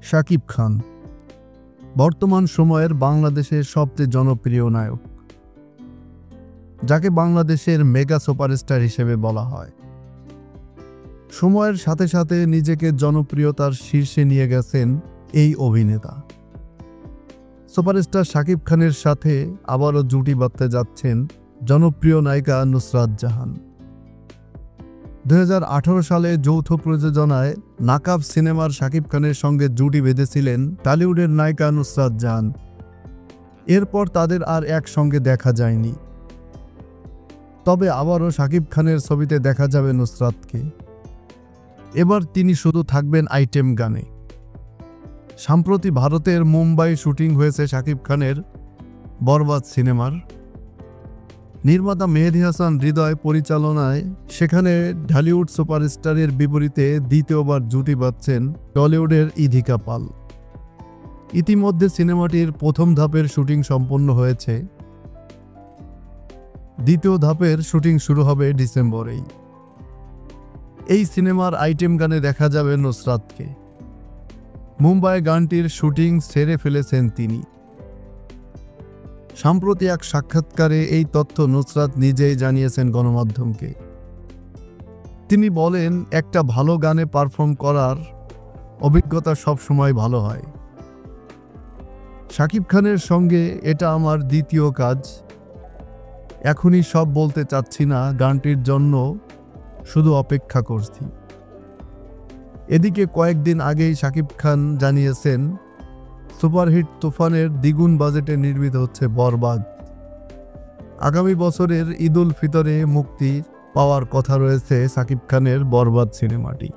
শাকিব খান বর্তমান সময়ের বাংলাদেশের সবচেয়ে জনপ্রিয় নায়ক, যাকে বাংলাদেশের মেগা সুপারস্টার হিসেবে বলা হয়। সময়ের সাথে সাথে নিজেকে জনপ্রিয়তার শীর্ষে নিয়ে গেছেন এই অভিনেতা। সুপারস্টার শাকিব খানের সাথে আবারও জুটি বাঁধতে যাচ্ছেন জনপ্রিয় নায়িকা নুসরাত জাহান। 2018 সালে যৌথ প্রযোজনায় নাকাব সিনেমার শাকিব খানের সঙ্গে জুটি বেঁধেছিলেন টলিউডের নায়িকা নুসরাত জাহান। এরপর তাদের আর একসঙ্গে দেখা যায়নি। তবে আবারও শাকিব খানের ছবিতে দেখা যাবে নুসরাতকে। এবার তিনি শুধু থাকবেন আইটেম গানে। সম্প্রতি ভারতের মুম্বাই শুটিং হয়েছে শাকিব খানের বরবাদ সিনেমার। নির্মাতা মেহেদী হাসান হৃদয় পরিচালনায় সেখানে ঢালিউড সুপারস্টারের বিপরীতে দ্বিতীয়বার জুটি বাঁধছেন টলিউডের ইধিকা পাল। ইতিমধ্যে সিনেমাটির প্রথম ধাপের শুটিং সম্পন্ন হয়েছে। দ্বিতীয় ধাপের শুটিং শুরু হবে ডিসেম্বরেই। এই সিনেমার আইটেম গানে দেখা যাবে নুসরাতকে। মুম্বাই গানটির শুটিং সেরে ফেলেছেন তিনি। সম্প্রতি এক সাক্ষাৎকারে এই তথ্য নুসরাত নিজেই জানিয়েছেন গণমাধ্যমকে। তিনি বলেন, একটা ভালো গানে পারফর্ম করার অভিজ্ঞতা সবসময় ভালো হয়। শাকিব খানের সঙ্গে এটা আমার দ্বিতীয় কাজ। এখনই সব বলতে চাচ্ছি না, গানটির জন্য শুধু অপেক্ষা করছি। এদিকে কয়েকদিন আগেই শাকিব খান জানিয়েছেন, সুপারহিট তুফানের দ্বিগুণ বাজেটে নির্মিত হচ্ছে বরবাদ। আগামী বছরের ঈদ উল ফিতরে মুক্তি পাওয়ার কথা রয়েছে শাকিব খানের বরবাদ সিনেমাটি।